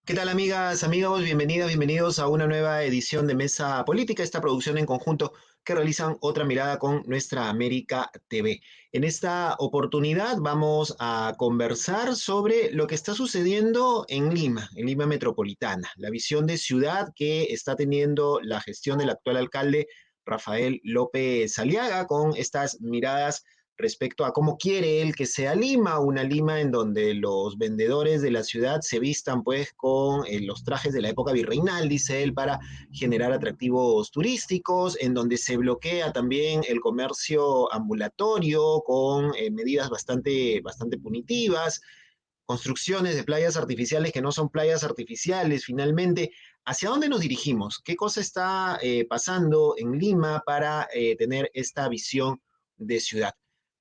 ¿Qué tal, amigas, amigos? Bienvenidas, bienvenidos a una nueva edición de Mesa Política, esta producción en conjunto que realizan Otra Mirada con Nuestra América TV. En esta oportunidad vamos a conversar sobre lo que está sucediendo en Lima metropolitana, la visión de ciudad que está teniendo la gestión del actual alcalde Rafael López Aliaga, con estas miradas respecto a cómo quiere él que sea Lima, una Lima en donde los vendedores de la ciudad se vistan pues con los trajes de la época virreinal, dice él, para generar atractivos turísticos, en donde se bloquea también el comercio ambulatorio con medidas bastante punitivas, construcciones de playas artificiales que no son playas artificiales, finalmente. ¿Hacia dónde nos dirigimos? ¿Qué cosa está pasando en Lima para tener esta visión de ciudad?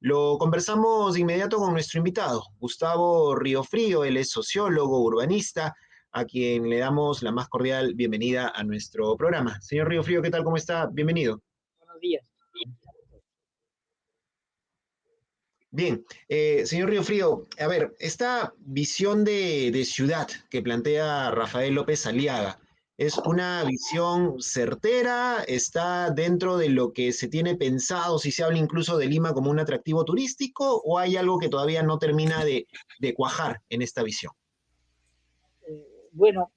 Lo conversamos de inmediato con nuestro invitado, Gustavo Riofrío. Él es sociólogo, urbanista, a quien le damos la más cordial bienvenida a nuestro programa. Señor Riofrío, ¿qué tal? ¿Cómo está? Bienvenido. Buenos días. Bien, señor Riofrío, a ver, esta visión de ciudad que plantea Rafael López Aliaga, ¿es una visión certera? ¿Está dentro de lo que se tiene pensado, si se habla incluso de Lima como un atractivo turístico, o hay algo que todavía no termina de cuajar en esta visión? Bueno,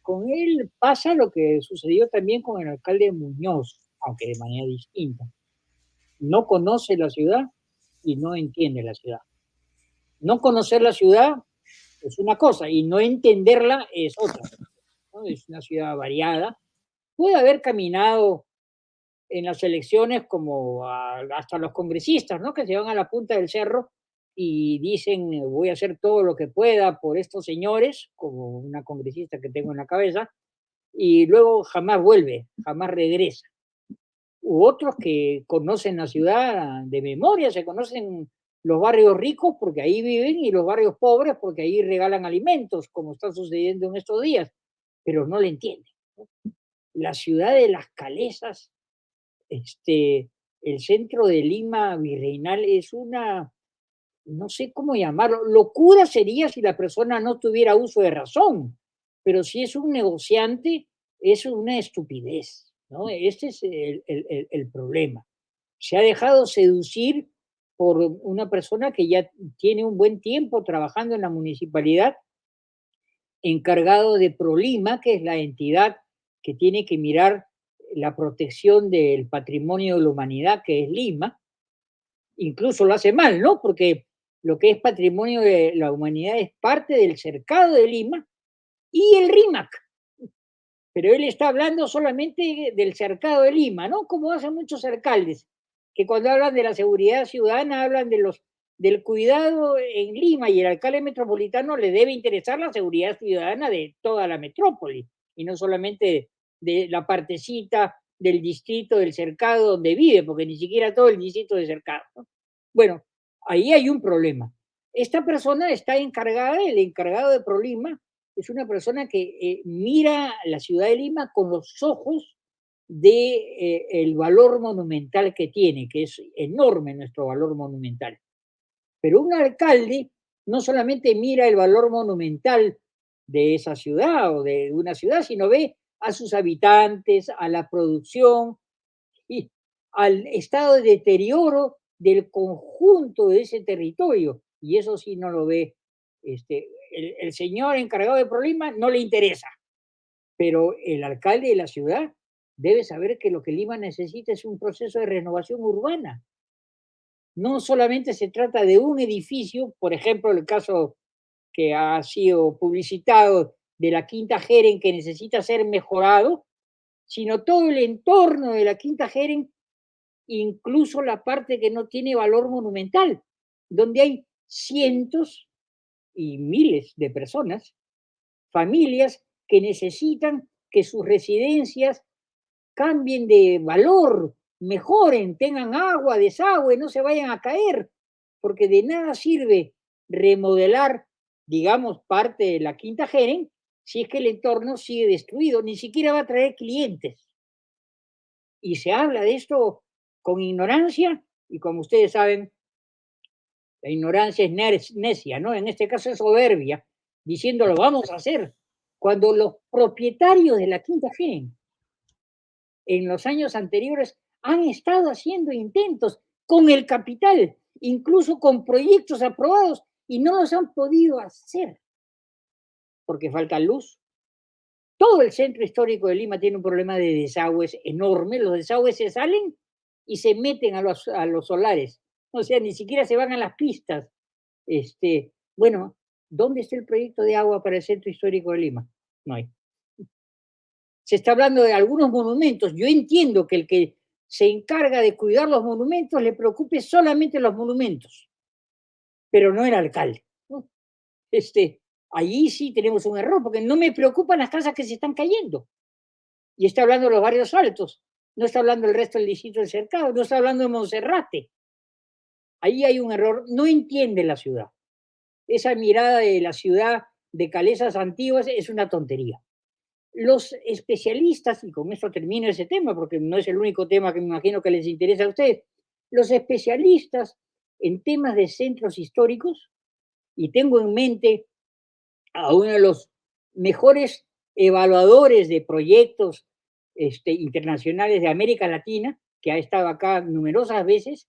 con él pasa lo que sucedió también con el alcalde Muñoz, aunque de manera distinta. No conoce la ciudad y no entiende la ciudad. No conocer la ciudad es una cosa y no entenderla es otra, ¿no? Es una ciudad variada. Puede haber caminado en las elecciones como hasta los congresistas, ¿no? Que se van a la punta del cerro y dicen, voy a hacer todo lo que pueda por estos señores, como una congresista que tengo en la cabeza, y luego jamás vuelve, jamás regresa. U otros que conocen la ciudad de memoria, se conocen los barrios ricos porque ahí viven y los barrios pobres porque ahí regalan alimentos, como está sucediendo en estos días, pero no le entienden. La ciudad de las calesas, este, el centro de Lima virreinal es una, no sé cómo llamarlo, locura sería si la persona no tuviera uso de razón, pero si es un negociante, es una estupidez, ¿no? Este es el problema. Se ha dejado seducir por una persona que ya tiene un buen tiempo trabajando en la municipalidad, encargado de Prolima, que es la entidad que tiene que mirar la protección del patrimonio de la humanidad, que es Lima. Incluso lo hace mal, ¿no? Porque lo que es patrimonio de la humanidad es parte del cercado de Lima y el RIMAC, pero él está hablando solamente del cercado de Lima, ¿no? Como hacen muchos alcaldes, que cuando hablan de la seguridad ciudadana hablan del cuidado en Lima, y el alcalde metropolitano le debe interesar la seguridad ciudadana de toda la metrópoli y no solamente de la partecita del distrito del cercado donde vive, porque ni siquiera todo el distrito de cercado, ¿no? Bueno, ahí hay un problema. Esta persona está encargada, el encargado de Prolima, es una persona que mira la ciudad de Lima con los ojos de el valor monumental que tiene, que es enorme nuestro valor monumental. Pero un alcalde no solamente mira el valor monumental de esa ciudad o de una ciudad, sino ve a sus habitantes, a la producción y al estado de deterioro del conjunto de ese territorio. Y eso sí no lo ve el señor encargado de problemas, no le interesa. Pero el alcalde de la ciudad debe saber que lo que Lima necesita es un proceso de renovación urbana. No solamente se trata de un edificio, por ejemplo, el caso que ha sido publicitado de la Quinta Jeren, que necesita ser mejorado, sino todo el entorno de la Quinta Jeren, incluso la parte que no tiene valor monumental, donde hay cientos y miles de personas, familias que necesitan que sus residencias cambien de valor, mejoren, tengan agua, desagüe, no se vayan a caer, porque de nada sirve remodelar, digamos, parte de la Quinta Jeren si es que el entorno sigue destruido, ni siquiera va a traer clientes. Y se habla de esto con ignorancia y como ustedes saben, la ignorancia es necia, ¿no? En este caso es soberbia, diciendo lo vamos a hacer, cuando los propietarios de la Quinta Gen en los años anteriores han estado haciendo intentos con el capital, incluso con proyectos aprobados, y no los han podido hacer porque falta luz. Todo el centro histórico de Lima tiene un problema de desagües enorme. Los desagües se salen y se meten a los solares. O sea, ni siquiera se van a las pistas. Bueno, ¿dónde está el proyecto de agua para el centro histórico de Lima? No hay. Se está hablando de algunos monumentos. Yo entiendo que el que se encarga de cuidar los monumentos le preocupe solamente los monumentos, pero no el alcalde, ¿no? Allí sí tenemos un error, porque no me preocupan las casas que se están cayendo. Y está hablando de los barrios altos, no está hablando del resto del distrito del Cercado, no está hablando de Monserrate. Ahí hay un error, no entiende la ciudad. Esa mirada de la ciudad de Calesas antiguas es una tontería. Los especialistas, y con esto termino ese tema, porque no es el único tema que me imagino que les interesa a ustedes, los especialistas en temas de centros históricos, y tengo en mente a uno de los mejores evaluadores de proyectos internacionales de América Latina, que ha estado acá numerosas veces,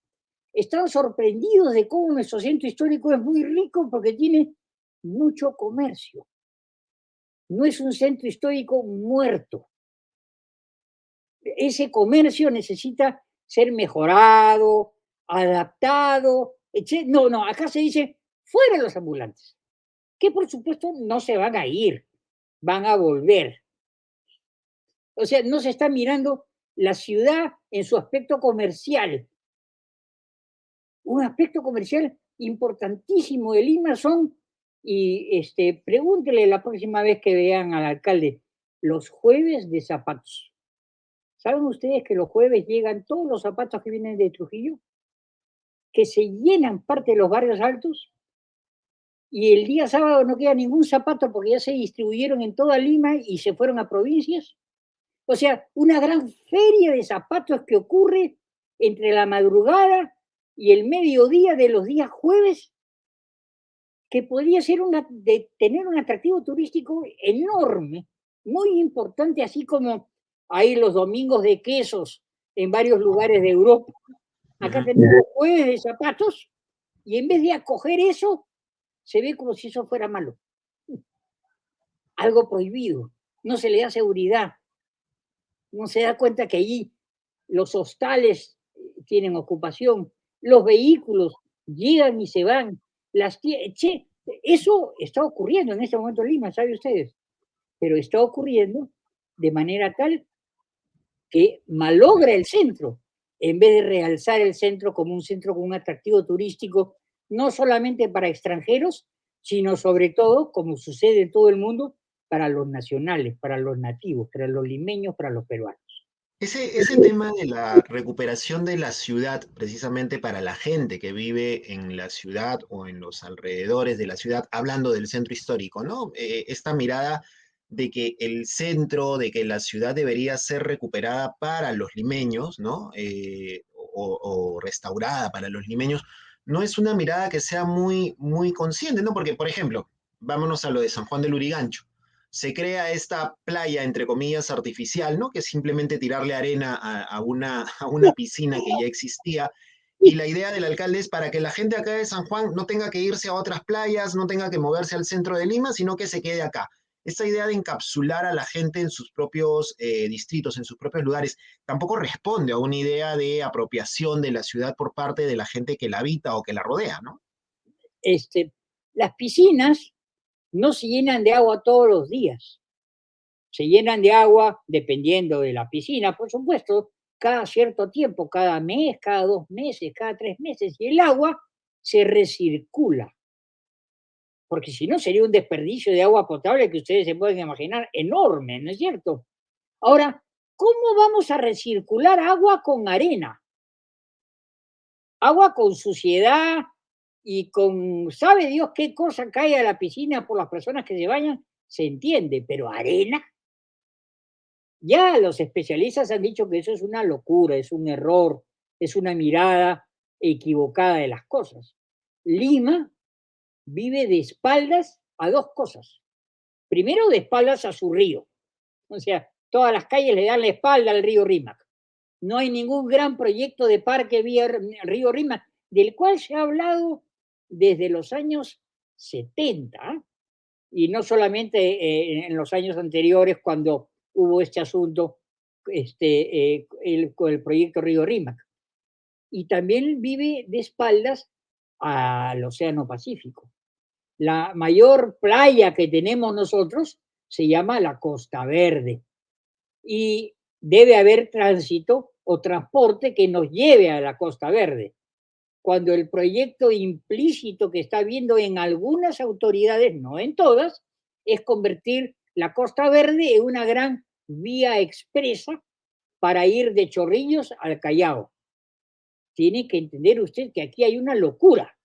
están sorprendidos de cómo nuestro centro histórico es muy rico porque tiene mucho comercio. No es un centro histórico muerto. Ese comercio necesita ser mejorado, adaptado, No, no, acá se dice fuera los ambulantes, que por supuesto no se van a ir, van a volver. O sea, no se está mirando la ciudad en su aspecto comercial. Un aspecto comercial importantísimo de Lima son, y pregúntele la próxima vez que vean al alcalde, los jueves de zapatos. ¿Saben ustedes que los jueves llegan todos los zapatos que vienen de Trujillo? Que se llenan parte de los barrios altos y el día sábado no queda ningún zapato porque ya se distribuyeron en toda Lima y se fueron a provincias. O sea, una gran feria de zapatos que ocurre entre la madrugada y el mediodía de los días jueves, que podría ser tener un atractivo turístico enorme, muy importante, así como hay los domingos de quesos en varios lugares de Europa. Acá Ujú. tenemos jueves de zapatos y en vez de acoger eso, se ve como si eso fuera malo, algo prohibido, no se le da seguridad, no se da cuenta que allí los hostales tienen ocupación, los vehículos llegan y se van, eso está ocurriendo en este momento en Lima, ¿saben ustedes? Pero está ocurriendo de manera tal que malogra el centro, en vez de realzar el centro como un centro con un atractivo turístico, no solamente para extranjeros, sino sobre todo, como sucede en todo el mundo, para los nacionales, para los nativos, para los limeños, para los peruanos. Ese tema de la recuperación de la ciudad, precisamente para la gente que vive en la ciudad o en los alrededores de la ciudad, hablando del centro histórico, ¿no? Esta mirada de que el centro, de que la ciudad debería ser recuperada para los limeños, ¿no? O restaurada para los limeños, no es una mirada que sea muy, muy consciente, ¿no? Porque, por ejemplo, vámonos a lo de San Juan del Lurigancho, se crea esta playa, entre comillas, artificial, ¿no? Que es simplemente tirarle arena a una piscina que ya existía. Y la idea del alcalde es para que la gente acá de San Juan no tenga que irse a otras playas, no tenga que moverse al centro de Lima, sino que se quede acá. Esta idea de encapsular a la gente en sus propios distritos, en sus propios lugares, tampoco responde a una idea de apropiación de la ciudad por parte de la gente que la habita o que la rodea, ¿no? Este, las piscinas no se llenan de agua todos los días, se llenan de agua dependiendo de la piscina, por supuesto, cada cierto tiempo, cada mes, cada 2 meses, cada 3 meses, y el agua se recircula, porque si no sería un desperdicio de agua potable que ustedes se pueden imaginar enorme, ¿no es cierto? Ahora, ¿cómo vamos a recircular agua con arena? Agua con suciedad y con, sabe Dios qué cosa cae a la piscina por las personas que se bañan, se entiende, pero arena. Ya los especialistas han dicho que eso es una locura, es un error, es una mirada equivocada de las cosas. Lima vive de espaldas a dos cosas. Primero, de espaldas a su río. O sea, todas las calles le dan la espalda al río Rímac. No hay ningún gran proyecto de parque vía río Rímac, del cual se ha hablado desde los años 70, y no solamente en los años anteriores cuando hubo este asunto con el proyecto Río Rímac. Y también vive de espaldas al Océano Pacífico. La mayor playa que tenemos nosotros se llama la Costa Verde, y debe haber tránsito o transporte que nos lleve a la Costa Verde, cuando el proyecto implícito que está viendo en algunas autoridades, no en todas, es convertir la Costa Verde en una gran vía expresa para ir de Chorrillos al Callao. Tiene que entender usted que aquí hay una locura,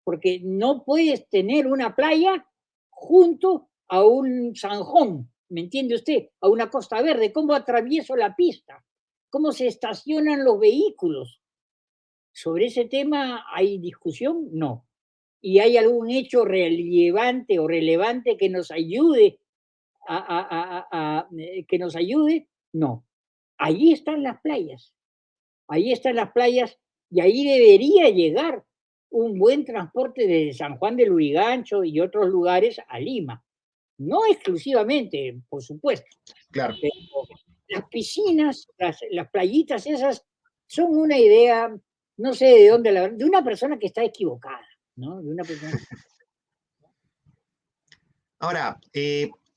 porque no puedes tener una playa junto a un zanjón, ¿me entiende usted? A una Costa Verde. ¿Cómo atravieso la pista? ¿Cómo se estacionan los vehículos? ¿Sobre ese tema hay discusión? No. ¿Y hay algún hecho relevante o relevante que nos ayude que nos ayude? No. Allí están las playas. Ahí están las playas y ahí debería llegar un buen transporte de San Juan de Lurigancho y otros lugares a Lima. No exclusivamente, por supuesto, Claro. pero las piscinas, las playitas esas, son una idea, no sé de dónde, de una persona que está equivocada, ¿no? De una persona. Ahora,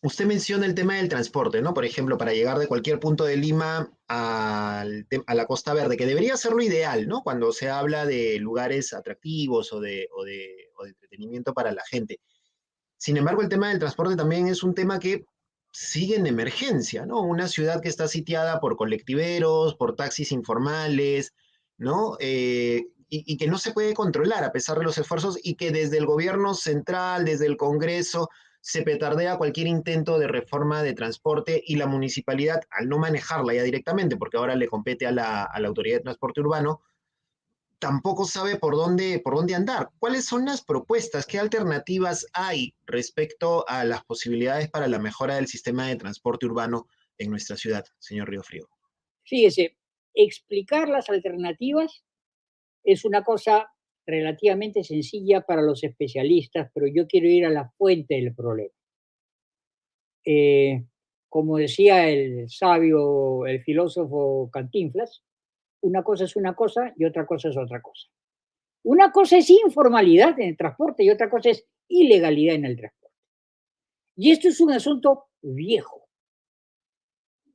usted menciona el tema del transporte, ¿no? Por ejemplo, para llegar de cualquier punto de Lima a la Costa Verde, que debería ser lo ideal, ¿no? Cuando se habla de lugares atractivos o de entretenimiento para la gente. Sin embargo, el tema del transporte también es un tema que sigue en emergencia, ¿no? Una ciudad que está sitiada por colectiveros, por taxis informales, ¿no? Y que no se puede controlar a pesar de los esfuerzos y que desde el gobierno central, desde el Congreso, se petardea cualquier intento de reforma de transporte y la municipalidad, al no manejarla ya directamente, porque ahora le compete a la Autoridad de Transporte Urbano, tampoco sabe por dónde andar. ¿Cuáles son las propuestas? ¿Qué alternativas hay respecto a las posibilidades para la mejora del sistema de transporte urbano en nuestra ciudad, señor Riofrío? Fíjese, explicar las alternativas es una cosa relativamente sencilla para los especialistas, pero yo quiero ir a la fuente del problema. Eh, Como decía el sabio, el filósofo Cantinflas, una cosa es una cosa y otra cosa es otra cosa. Una cosa es informalidad en el transporte y otra cosa es ilegalidad en el transporte. Y esto es un asunto viejo.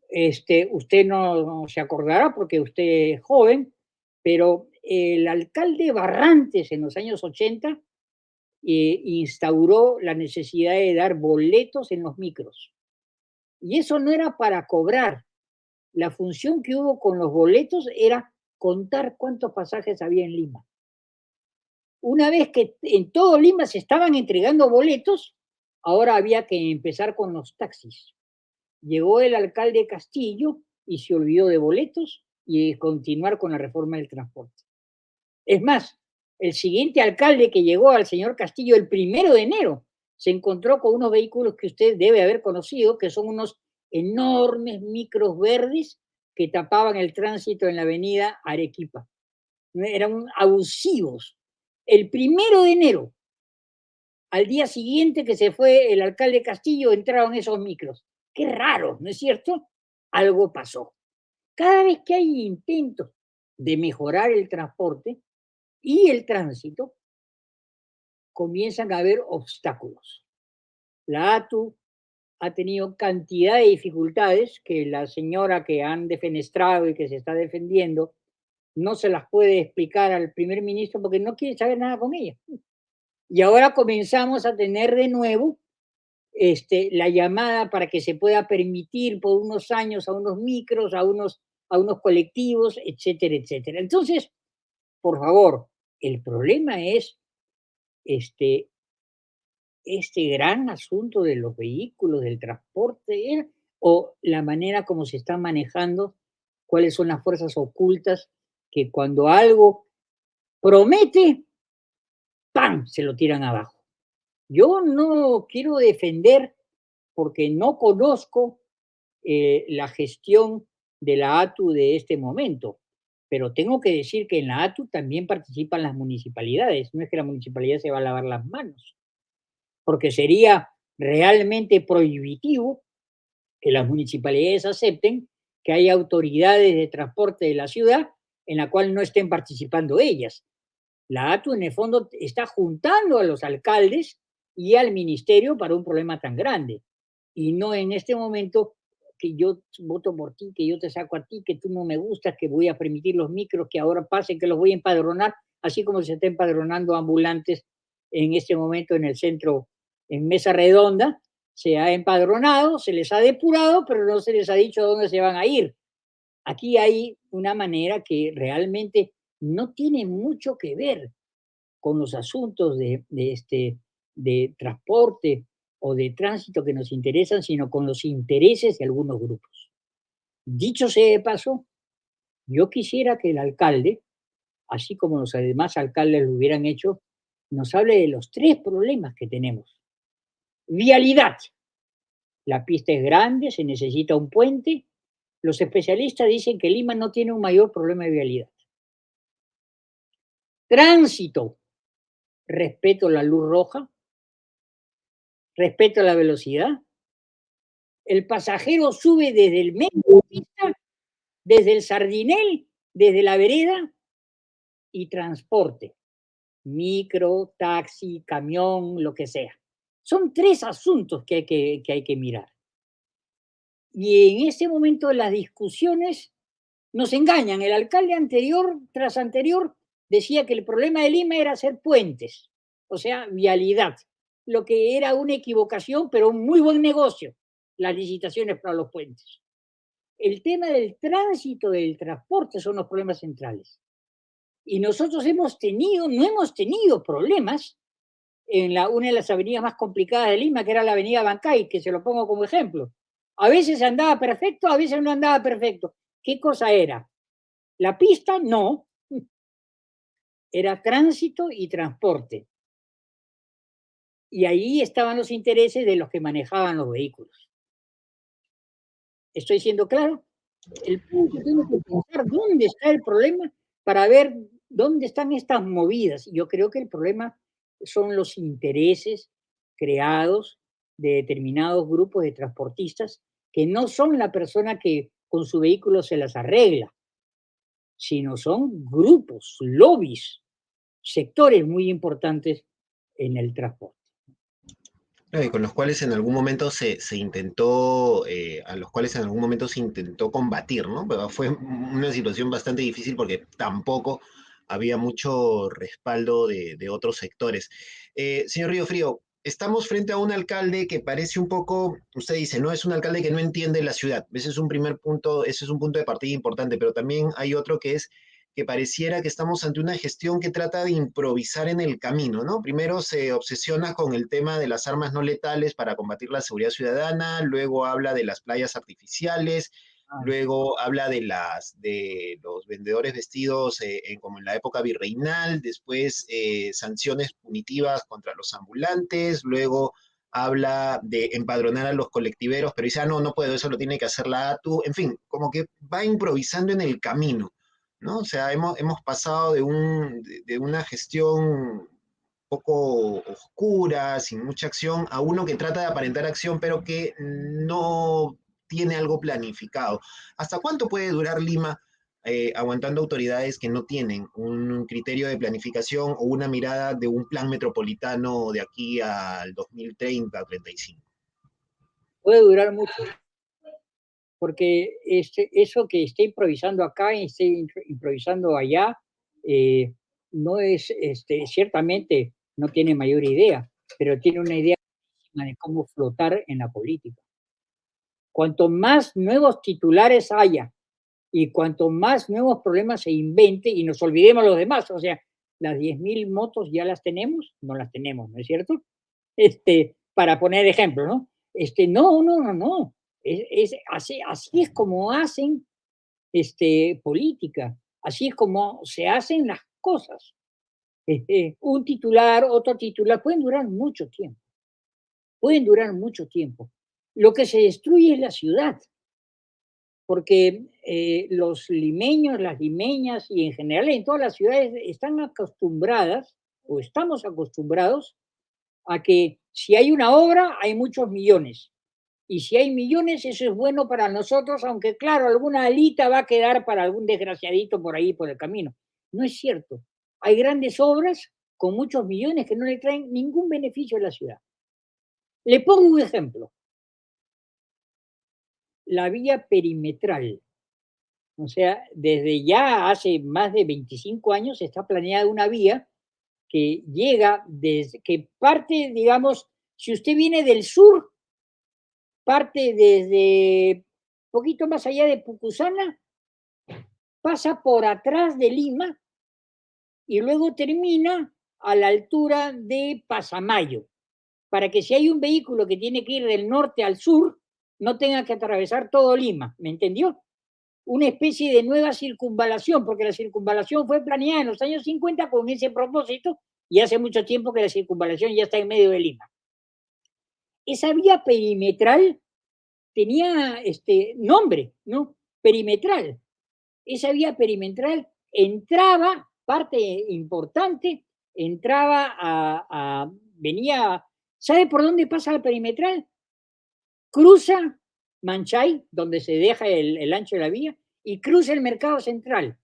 Usted no se acordará porque usted es joven, pero el alcalde Barrantes en los años 80 instauró la necesidad de dar boletos en los micros. Y eso no era para cobrar. La función que hubo con los boletos era contar cuántos pasajes había en Lima. Una vez que en todo Lima se estaban entregando boletos, ahora había que empezar con los taxis. Llegó el alcalde Castillo y se olvidó de boletos y de continuar con la reforma del transporte. Es más, el siguiente alcalde que llegó, al señor Castillo, el 1 de enero, se encontró con unos vehículos que usted debe haber conocido, que son unos enormes micros verdes que tapaban el tránsito en la avenida Arequipa. Eran abusivos. El 1 de enero, al día siguiente que se fue el alcalde Castillo, entraron esos micros. Qué raro, ¿no es cierto? Algo pasó. Cada vez que hay intentos de mejorar el transporte y el tránsito, comienzan a haber obstáculos. La ATU ha tenido cantidad de dificultades que la señora que han defenestrado y que se está defendiendo no se las puede explicar al primer ministro porque no quiere saber nada con ella. Y ahora comenzamos a tener de nuevo la llamada para que se pueda permitir por unos años a unos micros, a unos colectivos, etcétera, etcétera. Entonces, por favor, el problema es este, este gran asunto de los vehículos, del transporte, o la manera como se está manejando, cuáles son las fuerzas ocultas que cuando algo promete, ¡pam!, se lo tiran abajo. Yo no quiero defender porque no conozco la gestión de la ATU de este momento. Pero tengo que decir que en la ATU también participan las municipalidades. No es que la municipalidad se va a lavar las manos, porque sería realmente prohibitivo que las municipalidades acepten que hay autoridades de transporte de la ciudad en la cual no estén participando ellas. La ATU en el fondo está juntando a los alcaldes y al ministerio para un problema tan grande. Y no en este momento que yo voto por ti, que yo te saco a ti, que tú no me gustas, que voy a permitir los micros que ahora pasen, que los voy a empadronar, así como se está empadronando ambulantes en este momento en el centro, en mesa redonda, se ha empadronado, se les ha depurado, pero no se les ha dicho a dónde se van a ir. Aquí hay una manera que realmente no tiene mucho que ver con los asuntos de transporte o de tránsito que nos interesan, sino con los intereses de algunos grupos. Dicho sea de paso, yo quisiera que el alcalde, así como los demás alcaldes lo hubieran hecho, nos hable de los tres problemas que tenemos. Vialidad. La pista es grande, se necesita un puente. Los especialistas dicen que Lima no tiene un mayor problema de vialidad. Tránsito. Respeto a la luz roja, respeto a la velocidad. El pasajero sube desde el medio de la pista, desde el sardinel, desde la vereda y transporte. Micro, taxi, camión, lo que sea. Son tres asuntos que hay que mirar. Y en ese momento las discusiones nos engañan. El alcalde anterior, tras anterior, decía que el problema de Lima era hacer puentes, o sea, vialidad, lo que era una equivocación, pero un muy buen negocio, las licitaciones para los puentes. El tema del tránsito, del transporte son los problemas centrales. Y nosotros no hemos tenido problemas en una de las avenidas más complicadas de Lima, que era la avenida Bancay, que se lo pongo como ejemplo. A veces andaba perfecto, a veces no andaba perfecto. ¿Qué cosa era? La pista, no. Era tránsito y transporte. Y ahí estaban los intereses de los que manejaban los vehículos. ¿Estoy siendo claro? El punto tiene que pensar dónde está el problema para ver dónde están estas movidas. Yo creo que el problema son los intereses creados de determinados grupos de transportistas que no son la persona que con su vehículo se las arregla, sino son grupos, lobbies, sectores muy importantes en el transporte. Claro, y con los cuales en algún momento se intentó, a los cuales en algún momento se intentó combatir, ¿no? Pero fue una situación bastante difícil porque tampoco había mucho respaldo de otros sectores. Señor Río Frío, estamos frente a un alcalde que parece un poco, usted dice, no es un alcalde que no entiende la ciudad. Ese es un primer punto, ese es un punto de partida importante, pero también hay otro que es que pareciera que estamos ante una gestión que trata de improvisar en el camino, ¿no? Primero se obsesiona con el tema de las armas no letales para combatir la seguridad ciudadana, luego habla de las playas artificiales, Ah, luego habla de los vendedores vestidos como en la época virreinal, después sanciones punitivas contra los ambulantes, luego habla de empadronar a los colectiveros, pero dice, ah, no, no puedo, eso lo tiene que hacer la ATU, en fin, como que va improvisando en el camino. ¿No? O sea, hemos pasado de una gestión poco oscura, sin mucha acción, a uno que trata de aparentar acción, pero que no tiene algo planificado. ¿Hasta cuánto puede durar Lima aguantando autoridades que no tienen un criterio de planificación o una mirada de un plan metropolitano de aquí al 2030, 35? puede durar mucho, porque eso que esté improvisando acá y esté improvisando allá, eh, no es, ciertamente no tiene mayor idea, pero tiene una idea de cómo flotar en la política. Cuanto más nuevos titulares haya y cuanto más nuevos problemas se invente y nos olvidemos los demás, o sea, las 10.000 motos ya las tenemos, no las tenemos, ¿no es cierto? Para poner ejemplo, ¿no? No, no, no, no. Así es como hacen política, así es como se hacen las cosas. Un titular, otro titular, pueden durar mucho tiempo, pueden durar mucho tiempo. Lo que se destruye es la ciudad, porque los limeños, las limeñas y en general en todas las ciudades están acostumbradas o estamos acostumbrados a que si hay una obra hay muchos millones. Y si hay millones, eso es bueno para nosotros, aunque claro, alguna alita va a quedar para algún desgraciadito por ahí, por el camino. No es cierto. Hay grandes obras con muchos millones que no le traen ningún beneficio a la ciudad. Le pongo un ejemplo. La vía perimetral. O sea, desde ya hace más de 25 años está planeada una vía que llega desde, que parte, digamos, si usted viene del sur, parte desde poquito más allá de Pucusana, pasa por atrás de Lima y luego termina a la altura de Pasamayo, para que si hay un vehículo que tiene que ir del norte al sur, no tenga que atravesar todo Lima, ¿me entendió? Una especie de nueva circunvalación, porque la circunvalación fue planeada en los años 50 con ese propósito y hace mucho tiempo que la circunvalación ya está en medio de Lima. Esa vía perimetral tenía este nombre, ¿no? Perimetral. Esa vía perimetral entraba, parte importante, entraba venía, ¿sabe por dónde pasa la perimetral? Cruza Manchay, donde se deja el ancho de la vía, y cruza el mercado central.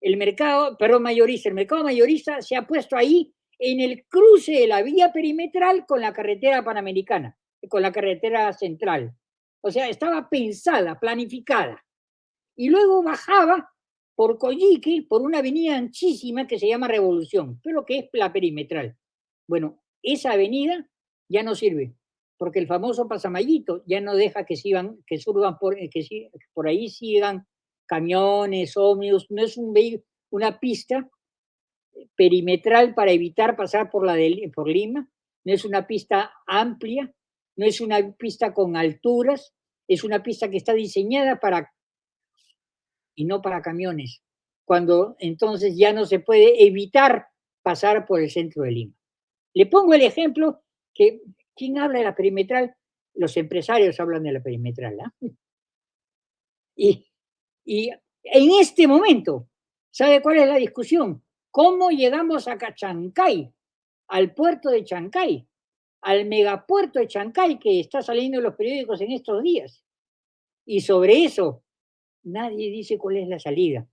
El mercado, perdón, mayorista, el mercado mayorista se ha puesto ahí en el cruce de la vía perimetral con la carretera panamericana, con la carretera central. O sea, estaba pensada, planificada. Y luego bajaba por Coyique, por una avenida anchísima que se llama Revolución, pero que es la perimetral. Bueno, esa avenida ya no sirve, porque el famoso pasamayito ya no deja que sigan, que surgan que por ahí sigan camiones, ómnibus, no es una pista perimetral para evitar pasar por Lima, no es una pista amplia, no es una pista con alturas, es una pista que está diseñada para y no para camiones, cuando entonces ya no se puede evitar pasar por el centro de Lima. Le pongo el ejemplo que, ¿quién habla de la perimetral? Los empresarios hablan de la perimetral. ¿Ah? Y, y en este momento, ¿sabe cuál es la discusión? ¿Cómo llegamos a Chancay, al puerto de Chancay, al megapuerto de Chancay que está saliendo en los periódicos en estos días? Y sobre eso, nadie dice cuál es la salida.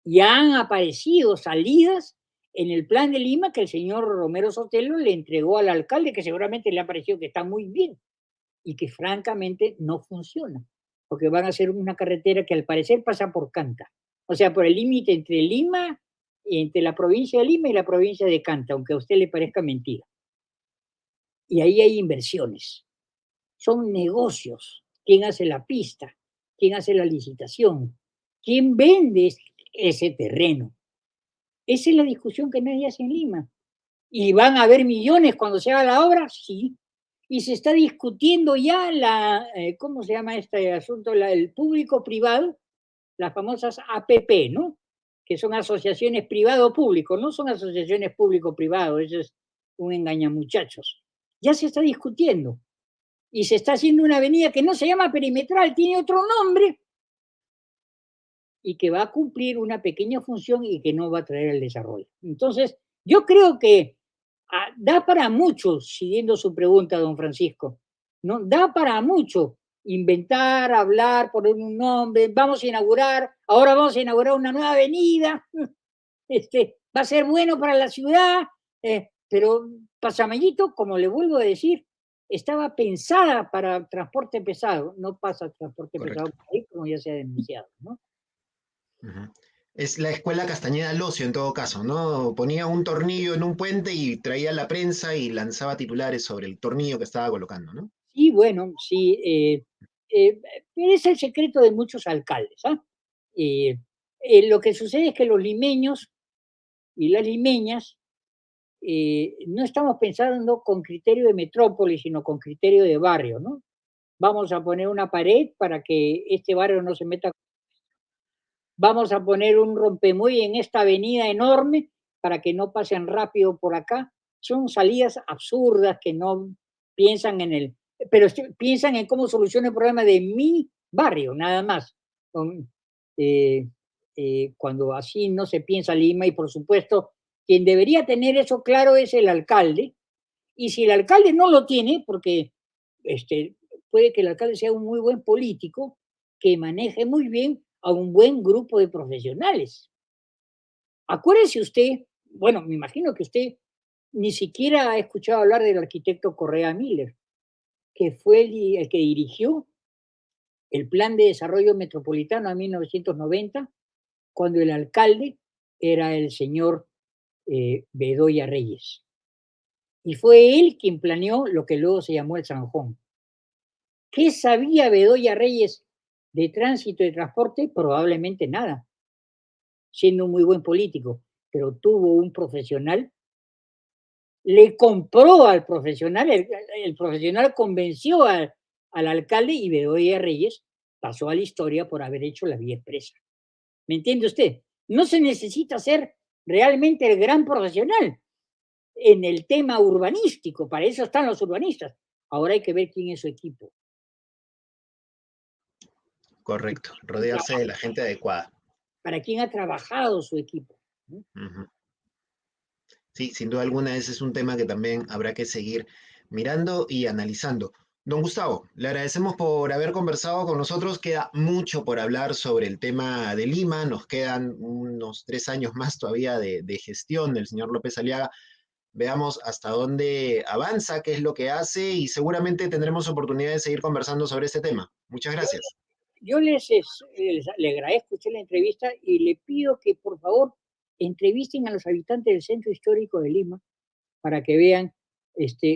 Ya han aparecido salidas en el plan de Lima que el señor Romero Sotelo le entregó al alcalde, que seguramente le ha parecido que está muy bien y que francamente no funciona, porque van a hacer una carretera que al parecer pasa por Canta, o sea, por el límite entre Lima, entre la provincia de Lima y la provincia de Canta, aunque a usted le parezca mentira. Y ahí hay inversiones, son negocios. ¿Quién hace la pista? ¿Quién hace la licitación? ¿Quién vende ese terreno? Esa es la discusión que nadie hace en Lima. ¿Y van a haber millones cuando se haga la obra? Sí. Y se está discutiendo ya ¿cómo se llama este asunto? El público-privado, las famosas APP, ¿no? Que son asociaciones privado-público, no son asociaciones público-privado, eso es un engañamuchachos. Ya se está discutiendo. Y se está haciendo una avenida que no se llama perimetral, tiene otro nombre, y que va a cumplir una pequeña función y que no va a traer el desarrollo. Entonces, yo creo que da para mucho, siguiendo su pregunta, don Francisco, ¿no? Da para mucho inventar, hablar, poner un nombre, ahora vamos a inaugurar una nueva avenida, va a ser bueno para la ciudad, pero Pasamellito, como le vuelvo a decir, estaba pensada para transporte pesado, no pasa transporte pesado Correcto. por ahí, como ya se ha denunciado, ¿no? Ujú. Es la escuela Castañeda Locio en todo caso, ¿no? Ponía un tornillo en un puente y traía la prensa y lanzaba titulares sobre el tornillo que estaba colocando, ¿no? Sí, bueno, sí, eh, pero es el secreto de muchos alcaldes, ¿ah? Eh, lo que sucede es que los limeños y las limeñas no estamos pensando con criterio de metrópoli, sino con criterio de barrio, ¿no? Vamos a poner una pared para que este barrio no se meta. Vamos a poner un rompemuelle en esta avenida enorme para que no pasen rápido por acá. Son salidas absurdas que no piensan pero piensan en cómo solucionar el problema de mi barrio, nada más. Con, eh, cuando así no se piensa Lima y por supuesto quien debería tener eso claro es el alcalde, y si el alcalde no lo tiene, porque este, puede que el alcalde sea un muy buen político que maneje muy bien a un buen grupo de profesionales. Acuérdese usted, bueno, me imagino que usted ni siquiera ha escuchado hablar del arquitecto Correa Miller, que fue el que dirigió el Plan de Desarrollo Metropolitano en 1990, cuando el alcalde era el señor Bedoya Reyes. Y fue él quien planeó lo que luego se llamó el Zanjón. ¿Qué sabía Bedoya Reyes de tránsito y transporte? Probablemente nada, siendo un muy buen político, pero tuvo un profesional, le compró al profesional, el profesional convenció al alcalde y Bedoya Reyes pasó a la historia por haber hecho la vía expresa. ¿Me entiende usted? No se necesita ser realmente el gran profesional en el tema urbanístico, para eso están los urbanistas. Ahora hay que ver quién es su equipo. Correcto, rodearse de la gente adecuada. Para quién ha trabajado su equipo. ¿No? Ujú. Sí, sin duda alguna, ese es un tema que también habrá que seguir mirando y analizando. Don Gustavo, le agradecemos por haber conversado con nosotros. Queda mucho por hablar sobre el tema de Lima. Nos quedan unos 3 años más todavía de gestión del señor López Aliaga. Veamos hasta dónde avanza, qué es lo que hace y seguramente tendremos oportunidad de seguir conversando sobre este tema. Muchas Yo, gracias. yo le agradezco a usted la entrevista y le pido que por favor entrevisten a los habitantes del centro histórico de Lima para que vean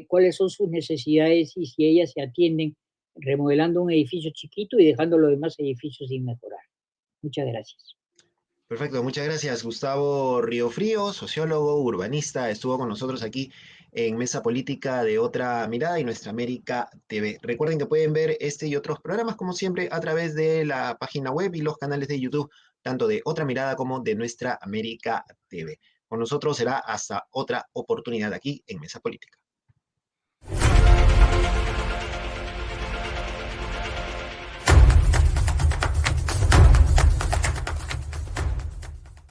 cuáles son sus necesidades y si ellas se atienden remodelando un edificio chiquito y dejando los demás edificios sin mejorar. Muchas gracias. Perfecto, muchas gracias. Gustavo Riofrío, sociólogo, urbanista, estuvo con nosotros aquí en Mesa Política de Otra Mirada y Nuestra América TV. Recuerden que pueden ver este y otros programas, como siempre, a través de la página web y los canales de YouTube, tanto de Otra Mirada como de Nuestra América TV. Con nosotros será hasta otra oportunidad aquí en Mesa Política.